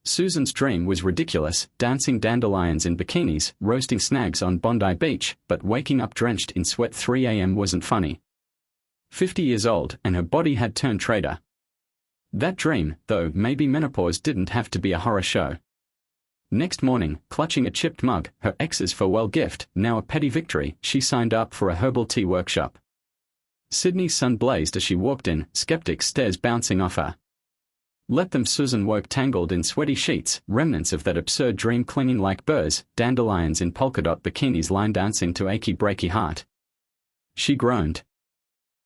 Susan's dream was ridiculous, dancing dandelions in bikinis, roasting snags on Bondi Beach, but waking up drenched in sweat 3 a.m. wasn't funny. 50 years old, and her body had turned traitor. That dream, though, maybe menopause didn't have to be a horror show. Next morning, clutching a chipped mug, her ex's farewell gift, now a petty victory, she signed up for a herbal tea workshop. Sydney's sun blazed as she walked in, skeptic stares bouncing off her. Let them. Susan woke tangled in sweaty sheets, remnants of that absurd dream clinging like burrs, dandelions in polka-dot bikinis line dancing to achy breaky heart. She groaned.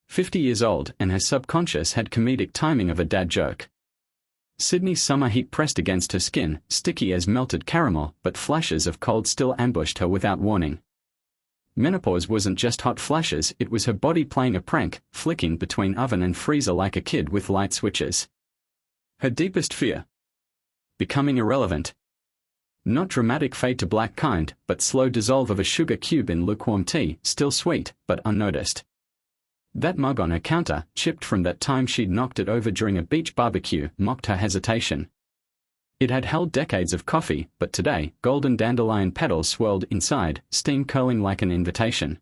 50 years old, and her subconscious had comedic timing of a dad joke. Sydney's summer heat pressed against her skin, sticky as melted caramel, but flashes of cold still ambushed her without warning. Menopause wasn't just hot flashes, it was her body playing a prank, flicking between oven and freezer like a kid with light switches. Her deepest fear? Becoming irrelevant. Not dramatic fade to black kind, but slow dissolve of a sugar cube in lukewarm tea, still sweet, but unnoticed. That mug on her counter, chipped from that time she'd knocked it over during a beach barbecue, mocked her hesitation. It had held decades of coffee, but today, golden dandelion petals swirled inside, steam curling like an invitation.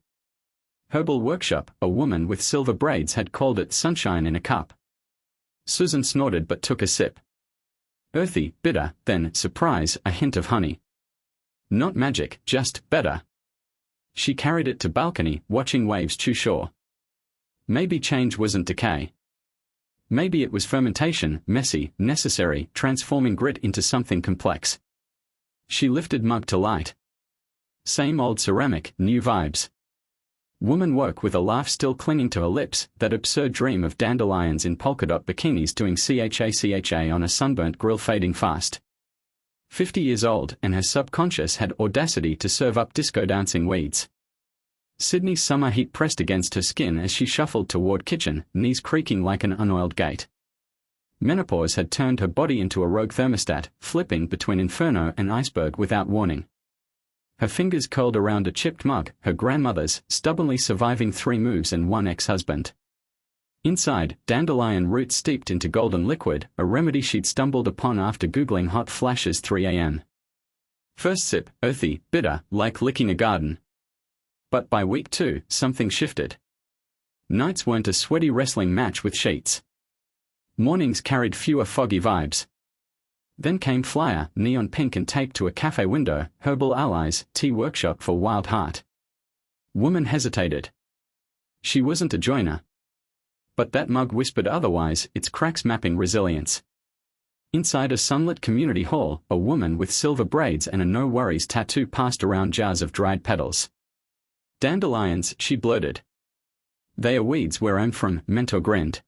Herbal workshop, a woman with silver braids had called it sunshine in a cup. Susan snorted but took a sip. Earthy, bitter, then, surprise, a hint of honey. Not magic, just better. She carried it to balcony, watching waves chew shore. Maybe change wasn't decay. Maybe it was fermentation, messy, necessary, transforming grit into something complex. She lifted mug to light. Same old ceramic, new vibes. Woman woke with a laugh still clinging to her lips, that absurd dream of dandelions in polka-dot bikinis doing cha on a sunburnt grill fading fast. 50 years old, and her subconscious had audacity to serve up disco-dancing weeds. Sydney's summer heat pressed against her skin as she shuffled toward kitchen, knees creaking like an unoiled gate. Menopause had turned her body into a rogue thermostat, flipping between inferno and iceberg without warning. Her fingers curled around a chipped mug, her grandmother's, stubbornly surviving 3 moves and 1 ex-husband. Inside, dandelion roots steeped into golden liquid, a remedy she'd stumbled upon after Googling hot flashes 3 a.m. First sip, earthy, bitter, like licking a garden. But by week 2, something shifted. Nights weren't a sweaty wrestling match with sheets. Mornings carried fewer foggy vibes. Then came flyer, neon pink and taped to a cafe window, herbal allies, tea workshop for wild heart. Woman hesitated. She wasn't a joiner. But that mug whispered otherwise, its cracks mapping resilience. Inside a sunlit community hall, a woman with silver braids and a no-worries tattoo passed around jars of dried petals. Dandelions, she blurted. They are weeds where I'm from, Mentor grinned.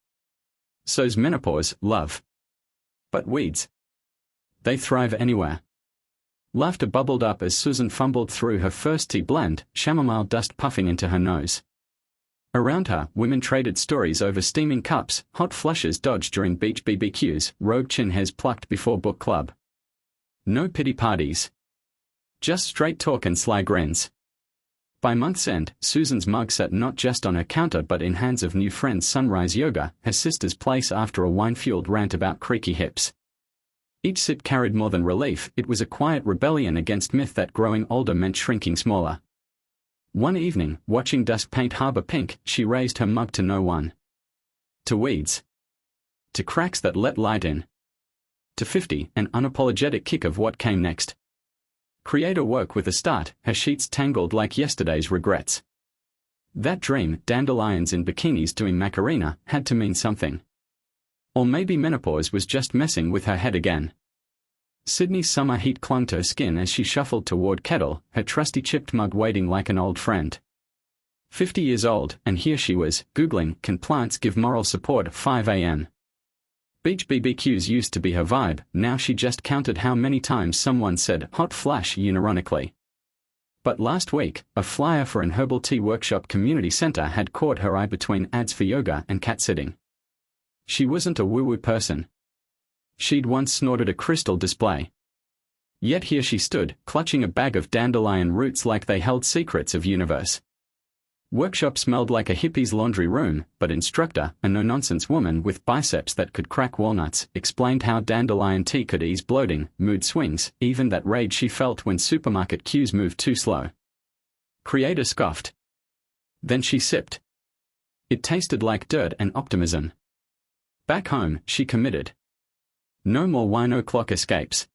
So's menopause, love. But weeds. They thrive anywhere. Laughter bubbled up as Susan fumbled through her first tea blend, chamomile dust puffing into her nose. Around her, women traded stories over steaming cups, hot flushes dodged during beach BBQs, rogue chin hairs plucked before book club. No pity parties. Just straight talk and sly grins. By month's end, Susan's mug sat not just on her counter but in hands of new friends Sunrise Yoga, her sister's place after a wine-fueled rant about creaky hips. Each sip carried more than relief, it was a quiet rebellion against myth that growing older meant shrinking smaller. One evening, watching dusk paint harbor pink, she raised her mug to no one. To weeds. To cracks that let light in. To 50, an unapologetic kick of what came next. Creator woke with a start, her sheets tangled like yesterday's regrets. That dream, dandelions in bikinis doing Macarena, had to mean something. Or maybe menopause was just messing with her head again. Sydney's summer heat clung to her skin as she shuffled toward kettle, her trusty chipped mug waiting like an old friend. 50 years old, and here she was, Googling, can plants give moral support at 5 a.m. Beach BBQs used to be her vibe, now she just counted how many times someone said hot flash unironically. But last week, a flyer for an herbal tea workshop community center had caught her eye between ads for yoga and cat sitting. She wasn't a woo-woo person. She'd once snorted a crystal display. Yet here she stood, clutching a bag of dandelion roots like they held secrets of universe. Workshop smelled like a hippie's laundry room, but instructor, a no-nonsense woman with biceps that could crack walnuts, explained how dandelion tea could ease bloating, mood swings, even that rage she felt when supermarket queues moved too slow. Creator scoffed. Then she sipped. It tasted like dirt and optimism. Back home, she committed. No more wine o'clock escapes.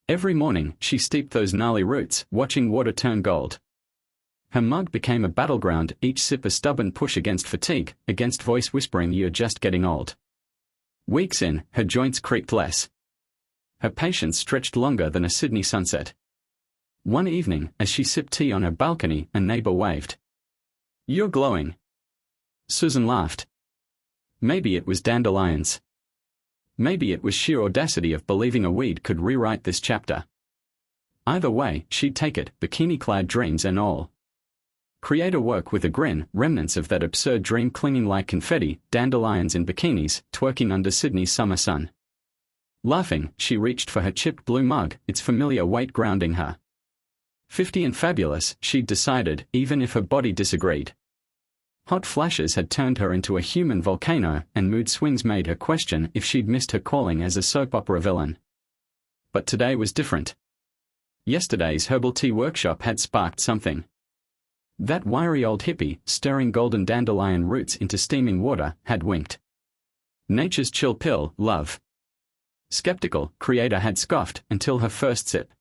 Every morning, she steeped those gnarly roots, watching water turn gold. Her mug became a battleground, each sip a stubborn push against fatigue, against voice whispering you're just getting old. Weeks in, her joints creaked less. Her patience stretched longer than a Sydney sunset. One evening, as she sipped tea on her balcony, a neighbor waved. "You're glowing." Susan laughed. Maybe it was dandelions. Maybe it was sheer audacity of believing a weed could rewrite this chapter. Either way, she'd take it, bikini-clad dreams and all. Creator woke with a grin, remnants of that absurd dream clinging like confetti, dandelions in bikinis, twerking under Sydney's summer sun. Laughing, she reached for her chipped blue mug, its familiar weight grounding her. 50 and fabulous, she'd decided, even if her body disagreed. Hot flashes had turned her into a human volcano, and mood swings made her question if she'd missed her calling as a soap opera villain. But today was different. Yesterday's herbal tea workshop had sparked something. That wiry old hippie, stirring golden dandelion roots into steaming water, had winked. Nature's chill pill, love. Skeptical, Creator had scoffed until her first sip.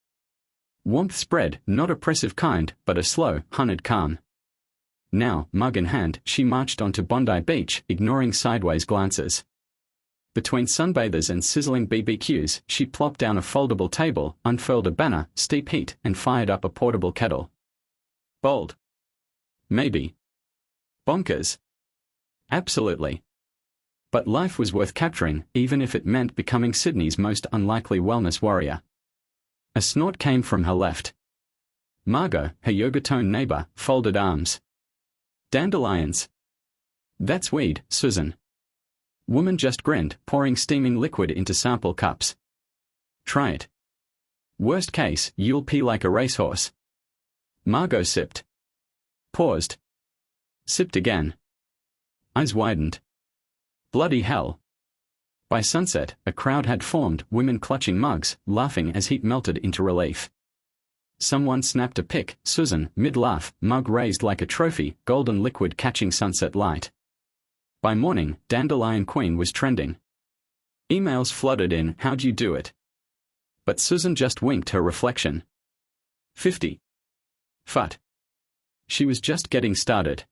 Warmth spread, not oppressive kind, but a slow, honeyed calm. Now, mug in hand, she marched onto Bondi Beach, ignoring sideways glances. Between sunbathers and sizzling BBQs, she plopped down a foldable table, unfurled a banner, steep heat, and fired up a portable kettle. Bold. Maybe. Bonkers. Absolutely. But life was worth capturing, even if it meant becoming Sydney's most unlikely wellness warrior. A snort came from her left. Margot, her yoga-toned neighbor, folded arms. Dandelions. That's weed, Susan. Woman just grinned, pouring steaming liquid into sample cups. Try it. Worst case, you'll pee like a racehorse. Margot sipped. Paused. Sipped again. Eyes widened. Bloody hell. By sunset, a crowd had formed, women clutching mugs, laughing as heat melted into relief. Someone snapped a pic, Susan, mid-laugh, mug raised like a trophy, golden liquid catching sunset light. By morning, Dandelion Queen was trending. Emails flooded in, how'd you do it? But Susan just winked her reflection. 50. Phut. She was just getting started.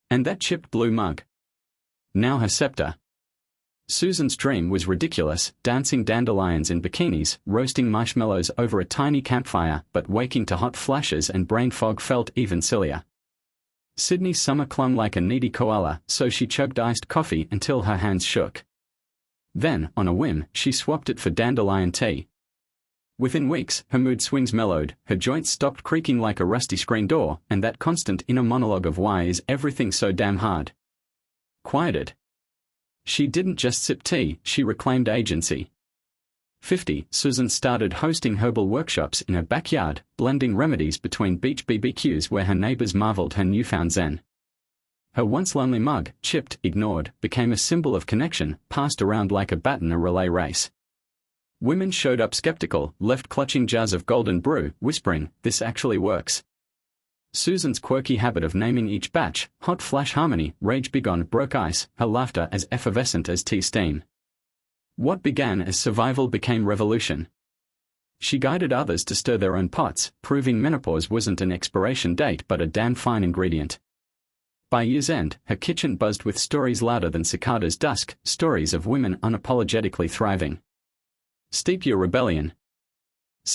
And that chipped blue mug. Now her scepter. Susan's dream was ridiculous, dancing dandelions in bikinis, roasting marshmallows over a tiny campfire, but waking to hot flashes and brain fog felt even sillier. Sydney's summer clung like a needy koala, so she chugged iced coffee until her hands shook. Then, on a whim, she swapped it for dandelion tea. Within weeks, her mood swings mellowed, her joints stopped creaking like a rusty screen door, and that constant inner monologue of why is everything so damn hard quieted. She didn't just sip tea, she reclaimed agency. 50. Susan started hosting herbal workshops in her backyard, blending remedies between beach BBQs where her neighbors marveled her newfound zen. Her once lonely mug, chipped, ignored, became a symbol of connection, passed around like a bat in a relay race. Women showed up skeptical, left clutching jars of golden brew, whispering, "This actually works." Susan's quirky habit of naming each batch, hot flash harmony, rage begone, broke ice, her laughter as effervescent as tea steam. What began as survival became revolution. She guided others to stir their own pots, proving menopause wasn't an expiration date but a damn fine ingredient. By year's end, her kitchen buzzed with stories louder than cicadas' dusk, stories of women unapologetically thriving. Steep your rebellion.